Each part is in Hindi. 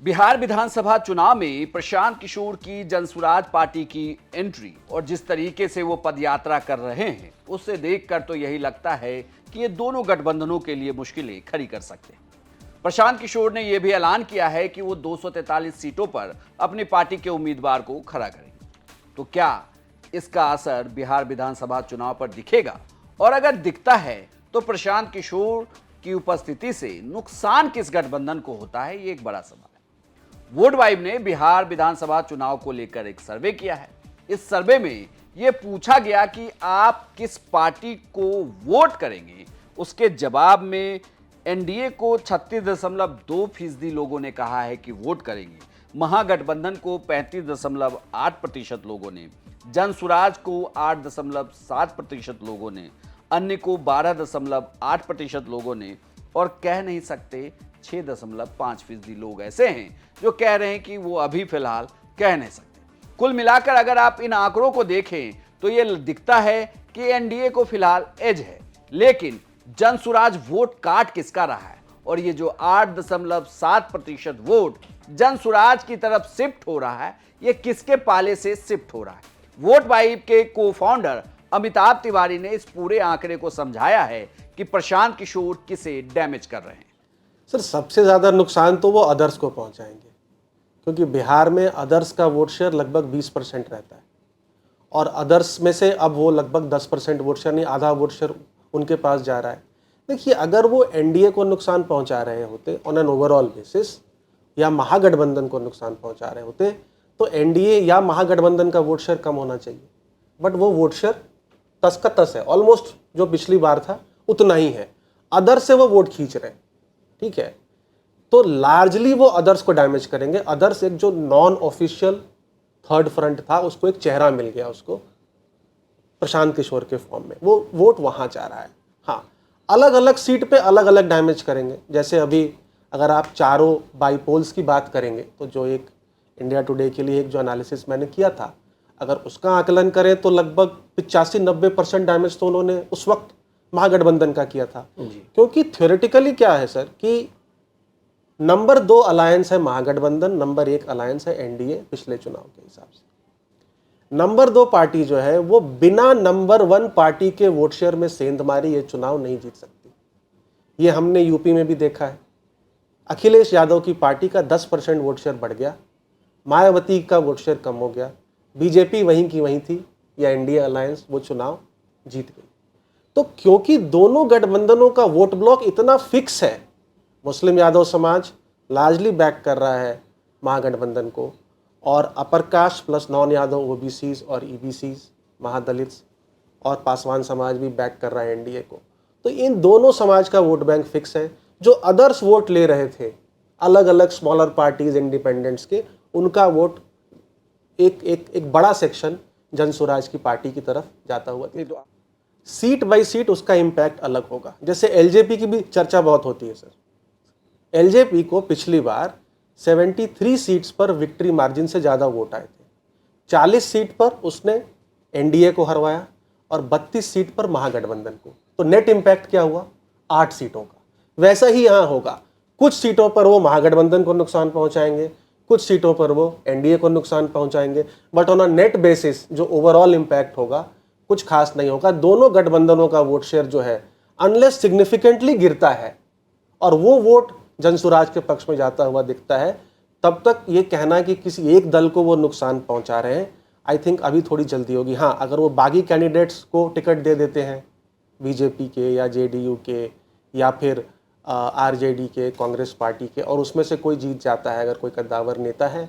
बिहार विधानसभा चुनाव में प्रशांत किशोर की जनसुराज पार्टी की एंट्री और जिस तरीके से वो पदयात्रा कर रहे हैं, उससे देखकर तो यही लगता है कि ये दोनों गठबंधनों के लिए मुश्किलें खड़ी कर सकते हैं। प्रशांत किशोर ने यह भी ऐलान किया है कि वो 243 सीटों पर अपनी पार्टी के उम्मीदवार को खड़ा करेंगे। तो क्या इसका असर बिहार विधानसभा चुनाव पर दिखेगा? और अगर दिखता है तो प्रशांत किशोर की उपस्थिति से नुकसान किस गठबंधन को होता है, ये एक बड़ा सवाल है। वोट वाइब ने बिहार विधानसभा चुनाव को लेकर एक सर्वे किया है। इस सर्वे में यह पूछा गया कि आप किस पार्टी को वोट करेंगे। उसके जवाब में एनडीए को 36.2% लोगों ने कहा है कि वोट करेंगे, महागठबंधन को 35.8% लोगों ने, जनसुराज को 8.7% लोगों ने, अन्य को 12.8% लोगों ने और कह नहीं सकते 6.5% लोग ऐसे हैं जो कह रहे हैं कि वो अभी फिलहाल कह नहीं सकते। कुल मिलाकर अगर आप इन आंकड़ों को देखें तो ये दिखता है कि एनडीए को फिलहाल एज है, लेकिन जनसुराज वोट काट किसका रहा है और ये जो 8.7% वोट जनसुराज की तरफ शिफ्ट हो रहा है, ये किसके पाले से शिफ्ट हो रहा है। वोट वाइब के को फाउंडर अमिताभ तिवारी ने इस पूरे आंकड़े को समझाया है कि प्रशांत किशोर किसे डैमेज कर रहे हैं। सर, सबसे ज़्यादा नुकसान तो वो अदर्स को पहुंचाएंगे, क्योंकि बिहार में अदर्स का वोट शेयर लगभग 20% रहता है और अदर्स में से अब वो लगभग 10% वोट शेयर, नहीं आधा वोट शेयर उनके पास जा रहा है। देखिए, अगर वो एनडीए को नुकसान पहुंचा रहे होते ऑन एन ओवरऑल बेसिस या महागठबंधन को नुकसान पहुंचा रहे होते तो एनडीए या महागठबंधन का वोट शेयर कम होना चाहिए, बट वो वोट शेयर 10 का 10 है, ऑलमोस्ट जो पिछली बार था उतना ही है। अदर्स से वो वोट खींच रहे हैं, ठीक है, तो लार्जली वो अदर्स को डैमेज करेंगे। अदर्स एक जो नॉन ऑफिशियल थर्ड फ्रंट था, उसको एक चेहरा मिल गया उसको प्रशांत किशोर के फॉर्म में, वो वोट वहां जा रहा है। हाँ, अलग अलग सीट पे अलग अलग डैमेज करेंगे। जैसे अभी अगर आप चारों बाईपोल्स की बात करेंगे तो जो एक इंडिया टुडे के लिए एक जो एनालिसिस मैंने किया था, अगर उसका आकलन करें तो लगभग 85-90% डैमेज तो उन्होंने उस वक्त महागठबंधन का किया था। क्योंकि थ्योरेटिकली क्या है सर कि नंबर 2 अलायंस है महागठबंधन, नंबर 1 अलायंस है एनडीए पिछले चुनाव के हिसाब से। नंबर 2 पार्टी जो है वो बिना नंबर 1 पार्टी के वोट शेयर में सेंध मारी ये चुनाव नहीं जीत सकती। ये हमने यूपी में भी देखा है। अखिलेश यादव की पार्टी का 10% वोट शेयर बढ़ गया, मायावती का वोट शेयर कम हो गया, बीजेपी वहीं की वहीं थी या एनडीए अलायंस वो चुनाव जीत गई। तो क्योंकि दोनों गठबंधनों का वोट ब्लॉक इतना फिक्स है, मुस्लिम यादव समाज लार्जली बैक कर रहा है महागठबंधन को और upper caste plus non Yadav OBCs और ईबीसीज महादलित्स और पासवान समाज भी बैक कर रहा है एनडीए को। तो इन दोनों समाज का वोट बैंक फिक्स है। जो अदर्स वोट ले रहे थे अलग अलग स्मॉलर पार्टीज इंडिपेंडेंट्स के, उनका वोट एक बड़ा सेक्शन जनसुराज की पार्टी की तरफ जाता हुआ। तो सीट बाय सीट उसका इम्पैक्ट अलग होगा। जैसे एलजेपी की भी चर्चा बहुत होती है सर। एलजेपी को पिछली बार 73 सीट्स पर विक्ट्री मार्जिन से ज़्यादा वोट आए थे। 40 सीट पर उसने एनडीए को हरवाया और 32 सीट पर महागठबंधन को। तो नेट इम्पैक्ट क्या हुआ? 8 सीटों का। वैसा ही यहाँ होगा, कुछ सीटों पर वो महागठबंधन को नुकसान पहुँचाएंगे, कुछ सीटों पर वो एनडीए को नुकसान पहुँचाएंगे, but on a net basis जो ओवरऑल इम्पैक्ट होगा कुछ खास नहीं होगा। दोनों गठबंधनों का वोट शेयर जो है अनलेस सिग्निफिकेंटली गिरता है और वो वोट जनसुराज के पक्ष में जाता हुआ दिखता है, तब तक ये कहना कि किसी एक दल को वो नुकसान पहुंचा रहे हैं, आई थिंक अभी थोड़ी जल्दी होगी। हाँ, अगर वो बागी कैंडिडेट्स को टिकट दे देते हैं, बीजेपी के या जेडीयू के या फिर आरजेडी के, कांग्रेस पार्टी के, और उसमें से कोई जीत जाता है, अगर कोई कद्दावर नेता है,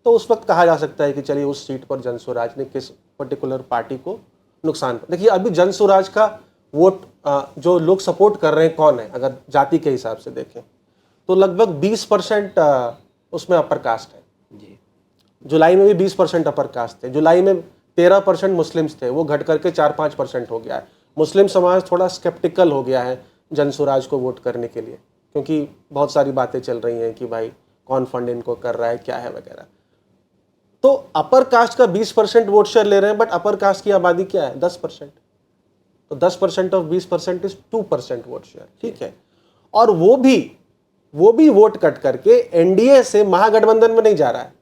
तो उस वक्त कहा जा सकता है कि चलिए उस सीट पर जनसुराज ने किस पर्टिकुलर पार्टी को नुकसान। देखिए, अभी जनसुराज का वोट जो लोग सपोर्ट कर रहे हैं कौन है, अगर जाति के हिसाब से देखें तो लगभग 20% उसमें अपर कास्ट है जी। जुलाई में भी 20% अपर कास्ट थे। जुलाई में 13% मुस्लिम्स थे, वो घट करके 4-5% हो गया है। मुस्लिम समाज थोड़ा स्केप्टिकल हो गया है जनसुराज को वोट करने के लिए, क्योंकि बहुत सारी बातें चल रही हैं कि भाई कौन फंड इनको कर रहा है, क्या है वगैरह। तो अपर कास्ट का 20% वोट शेयर ले रहे हैं, बट अपर कास्ट की आबादी क्या है? 10%। तो 10% ऑफ 20% इज 2% वोट शेयर, ठीक है। और वो भी वो भी वोट कट करके एनडीए से महागठबंधन में नहीं जा रहा है,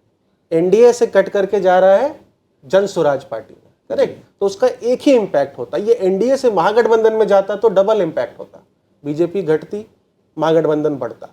एनडीए से कट करके जा रहा है जन स्वराज पार्टी में, करेक्ट। तो उसका एक ही इंपैक्ट होता, ये एनडीए से महागठबंधन में जाता तो डबल इंपैक्ट होता, बीजेपी घटती महागठबंधन बढ़ता।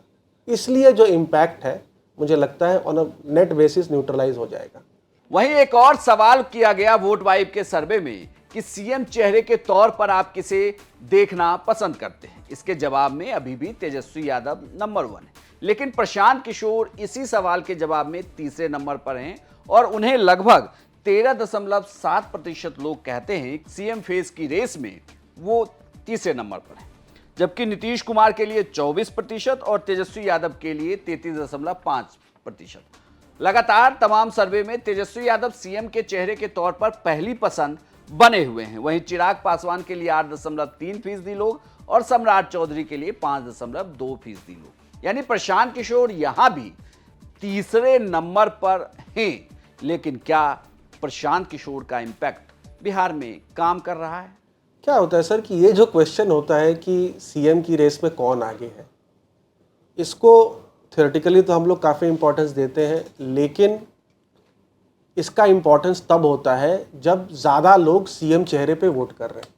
इसलिए जो इंपैक्ट है मुझे लगता है on a net basis neutralise हो जाएगा। वहीं एक और सवाल किया गया वोट वाइब के सर्वे में कि सीएम चेहरे के तौर पर आप किसे देखना पसंद करते हैं। इसके जवाब में अभी भी तेजस्वी यादव नंबर 1 है, लेकिन प्रशांत किशोर इसी सवाल के जवाब में तीसरे नंबर पर हैं और उन्हें लगभग 13.7% लोग कहते हैं सीएम फेस की रेस में वो तीसरे नंबर पर हैं, जबकि नीतीश कुमार के लिए 24% और तेजस्वी यादव के लिए 33.5%। लगातार तमाम सर्वे में तेजस्वी यादव सीएम के चेहरे के तौर पर पहली पसंद बने हुए हैं। वहीं चिराग पासवान के लिए 8.3% लोग और सम्राट चौधरी के लिए 5.2% लोग, यानी प्रशांत किशोर यहां भी तीसरे नंबर पर हैं। लेकिन क्या प्रशांत किशोर का इंपैक्ट बिहार में काम कर रहा है? क्या होता है सर कि ये जो क्वेश्चन होता है कि सीएम की रेस में कौन आगे है, इसको थ्योरेटिकली तो हम लोग काफ़ी इंपॉर्टेंस देते हैं, लेकिन इसका इंपॉर्टेंस तब होता है जब ज़्यादा लोग सीएम चेहरे पे वोट कर रहे हैं।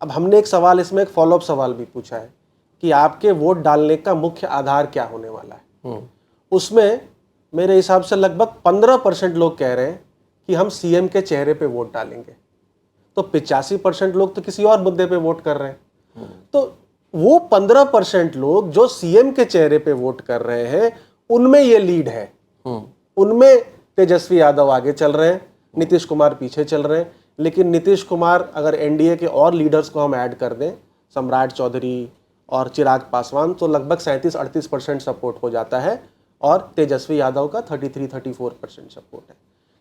अब हमने एक सवाल इसमें एक फॉलोअप सवाल भी पूछा है कि आपके वोट डालने का मुख्य आधार क्या होने वाला है। उसमें मेरे हिसाब से लगभग 15% लोग कह रहे हैं कि हम सीएम के चेहरे पे वोट डालेंगे, तो 85% लोग तो किसी और मुद्दे पे वोट कर रहे हैं। तो वो 15% लोग जो सीएम के चेहरे पे वोट कर रहे हैं उनमें ये लीड है, उनमें तेजस्वी यादव आगे चल रहे हैं, नीतीश कुमार पीछे चल रहे हैं। लेकिन नीतीश कुमार अगर एनडीए के और लीडर्स को हम ऐड कर दें, सम्राट चौधरी और चिराग पासवान, तो लगभग 37-38% सपोर्ट हो जाता है और तेजस्वी यादव का 33-34% सपोर्ट है।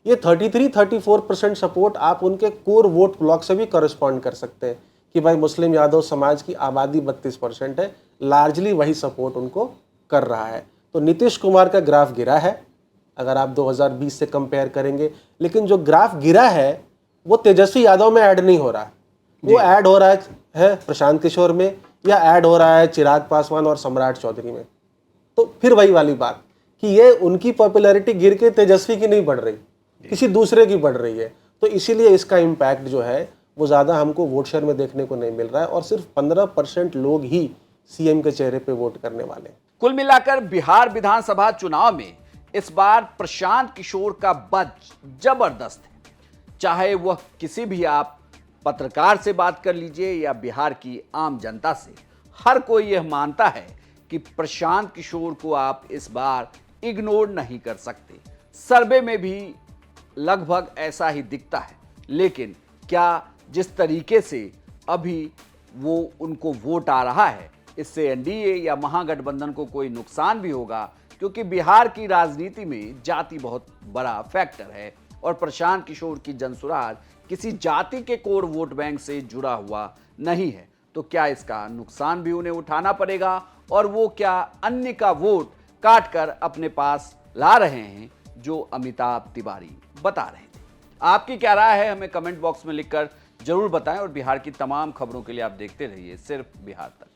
ये 33-34% सपोर्ट आप उनके कोर वोट ब्लॉक से भी करस्पॉन्ड कर सकते हैं कि भाई मुस्लिम यादव समाज की आबादी 32% है, लार्जली वही सपोर्ट उनको कर रहा है। तो नीतीश कुमार का ग्राफ गिरा है अगर आप 2020 से कंपेयर करेंगे, लेकिन जो ग्राफ गिरा है वो तेजस्वी यादव में ऐड नहीं हो रहा है, वो ऐड हो रहा है प्रशांत किशोर में या ऐड हो रहा है चिराग पासवान और सम्राट चौधरी में। तो फिर वही वाली बात कि ये उनकी पॉपुलैरिटी गिर के तेजस्वी की नहीं बढ़ रही, किसी दूसरे की बढ़ रही है। तो इसीलिए इसका इम्पैक्ट जो है वो ज़्यादा हमको वोट शेयर में देखने को नहीं मिल रहा है और सिर्फ 15% लोग ही सीएम के चेहरे पे वोट करने वाले हैं। कुल मिलाकर बिहार विधानसभा चुनाव में इस बार प्रशांत किशोर का बज जबरदस्त है। चाहे वह किसी भी आप पत्रकार से बात कर लीजिए या बिहार की आम जनता से, हर कोई यह मानता है कि प्रशांत किशोर को आप इस बार इग्नोर नहीं कर सकते। सर्वे में भी लगभग ऐसा ही दिखता है। लेकिन क्या जिस तरीके से अभी वो उनको वोट आ रहा है, इससे एनडीए या महागठबंधन को कोई नुकसान भी होगा? क्योंकि बिहार की राजनीति में जाति बहुत बड़ा फैक्टर है और प्रशांत किशोर की जनसुराज किसी जाति के कोर वोट बैंक से जुड़ा हुआ नहीं है। तो क्या इसका नुकसान भी उन्हें उठाना पड़ेगा और वो क्या अन्य का वोट काट कर अपने पास ला रहे हैं, जो अमिताभ तिवारी बता रहे थे? आपकी क्या राय है हमें कमेंट बॉक्स में लिखकर जरूर बताएं और बिहार की तमाम खबरों के लिए आप देखते रहिए सिर्फ बिहार तक।